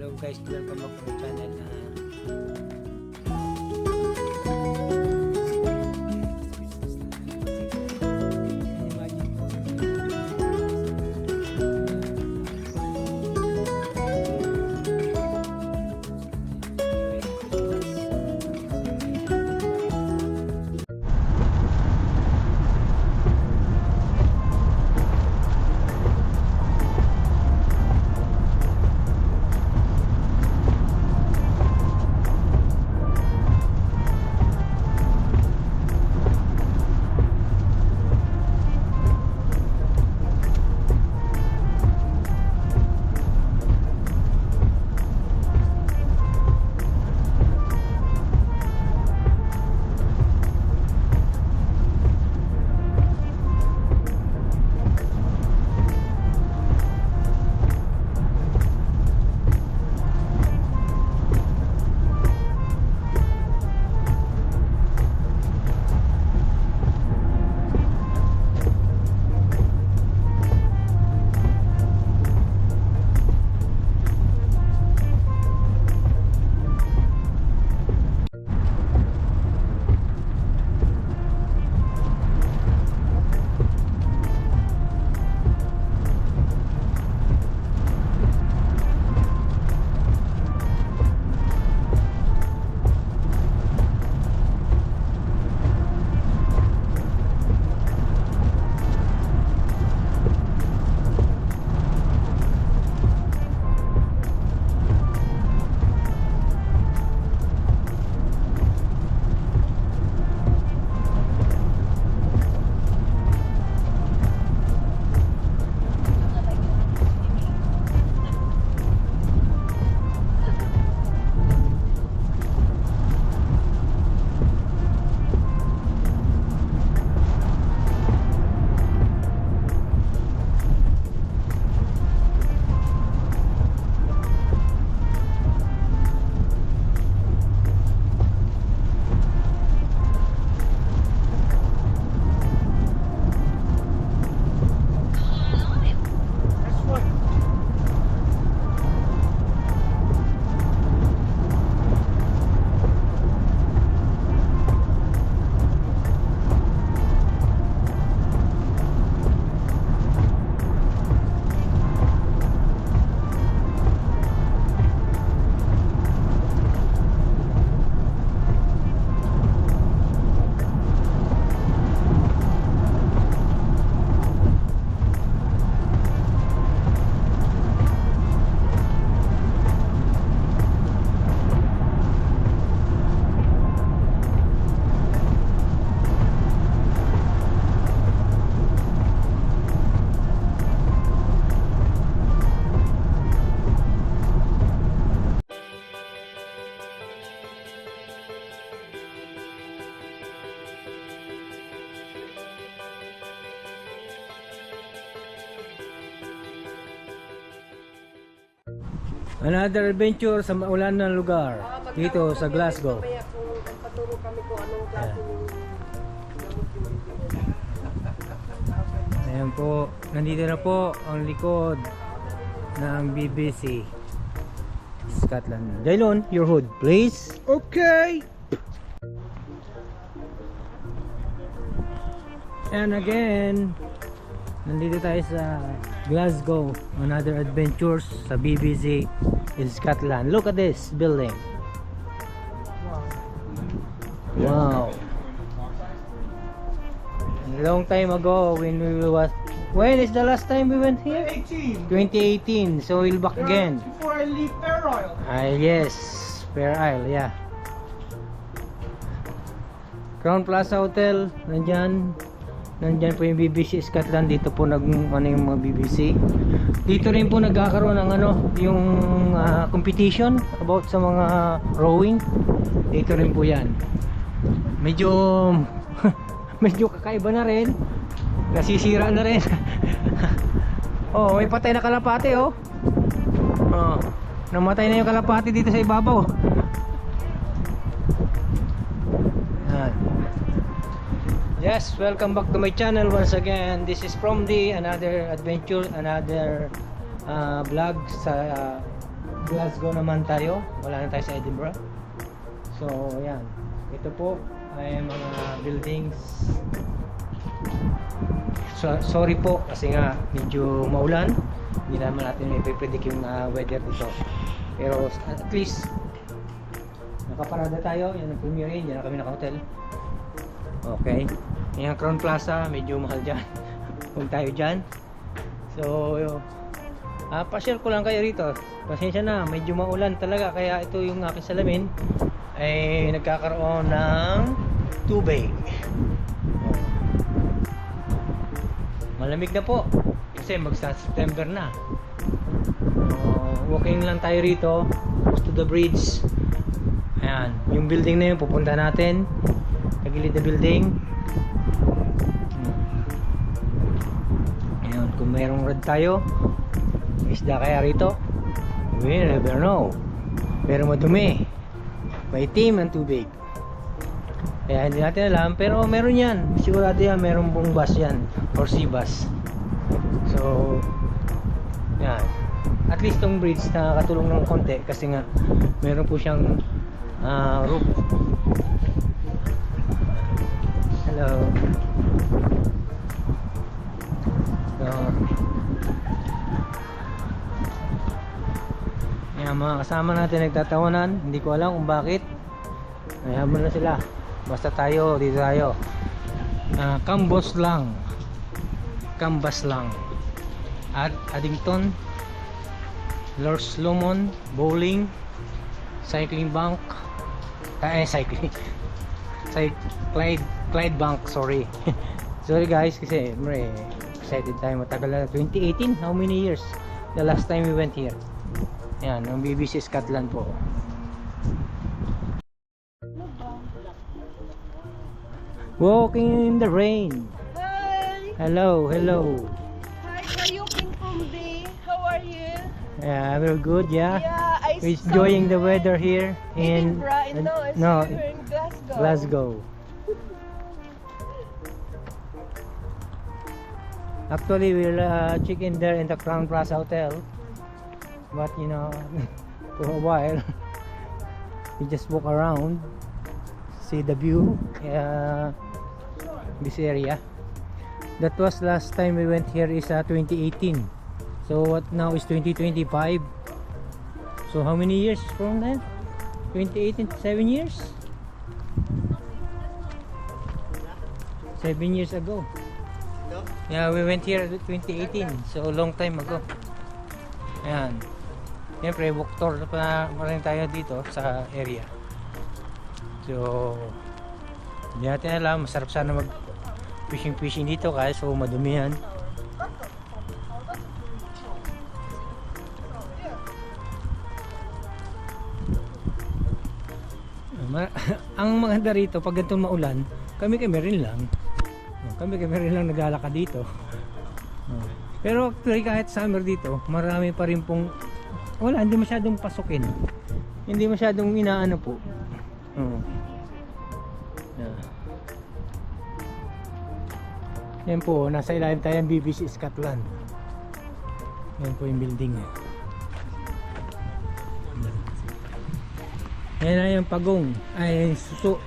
Hello guys, welcome back to my channel. Another adventure sa maulan na lugar dito sa Glasgow. Paturo kami kung anong klase Ayan po, nandito na po ang likod ng BBC Scotland. Jaylon, your hood please. Okay. And again, nandito tayo sa Glasgow. Another adventures sa BBC in Scotland. Look at this building. Wow. A long time ago when when is the last time we went here? 2018. So we'll back again. Before I leave Fair Isle. Yes, Fair Isle, yeah. Crown Plaza Hotel, nandyan po yung BBC Scotland. Dito po yung mga BBC. Dito rin po nagkakaroon ng yung competition about sa mga rowing. Dito rin po yan. Medyo medyo kakaiba na rin. Nasisira na rin. Oh, may patay na kalapate oh. Oh, namatay na yung kalapate dito sa ibabaw. Yes, welcome back to my channel once again. This is from the another adventure, another vlog sa Glasgow naman tayo. Wala na tayo sa Edinburgh. So, ayan. Ito po ay mga buildings. So, sorry po kasi nga medyo maulan. Hindi naman natin ipipredict yung weather dito. Pero at least nakaparada tayo. Yan ang premiere. Yan na kami naka-hotel. Okay. Yan Crown Plaza. Medyo mahal dyan. Kung tayo dyan. So, pa-share ko lang kayo rito. Pasensya na, medyo maulan talaga. Kaya ito yung aking salamin ay nagkakaroon ng tubig. Malamig na po kasi mag-September na. Walking lang tayo rito, close to the bridge. Ayan, yung building na yun pupunta natin. Tagilid na building. Ayan, kung mayroong rad tayo, isda kaya rito? We never know. Pero madumi, maitim ang tubig. Kaya hindi natin alam, pero meron yan. Sigurado yan, meron pong bus yan or sea bus. So yan, at least tong bridge nakakatulong ng konti kasi nga meron po siyang roof. Hello. So yan, mga kasama natin nagtatawanan. Hindi ko alam kung bakit. Ayaw mo na sila. Basta tayo, dito tayo. Cambos lang. Cambas lang. At Addington, Lord Sloman, Bowling, Cycling Bank. Cycling. Clyde Bank, sorry. Sorry guys, kasi excited tayo. Matagal na 2018. How many years? The last time we went here. Yan, ang BBC Scotland po. Walking in the rain. Hi! Hello, hello. Hi, Kayuking Kumbi. How are you? Yeah, we're good, yeah. Yeah, I We're enjoying the weather here in Edinburgh. No, it's here in Glasgow. Glasgow. Actually, we'll check in there in the Crown Plaza Hotel. But you know, for a while, we just walk around, see the view, this area. That was last time we went here is 2018. So what now is 2025. So how many years from then? 2018, 7 years? 7 years ago. Yeah, we went here 2018. So long time ago. Ayan. Siyempre, walk tour pa rin tayo dito sa area. So, hindi natin alam. Masarap sana mag fishing dito kasi so madumihan. Ang maganda rito, pag ganito maulan, kami rin lang. Kami rin lang naglalakad dito. Pero actually kahit summer dito, marami pa rin pong hindi masyadong pasukin. Hindi masyadong inaano po. Yan po, nasa ilalim tayo ng BBC Scotland. Yan po yung building. Yan na yung pagong. Ay, suso.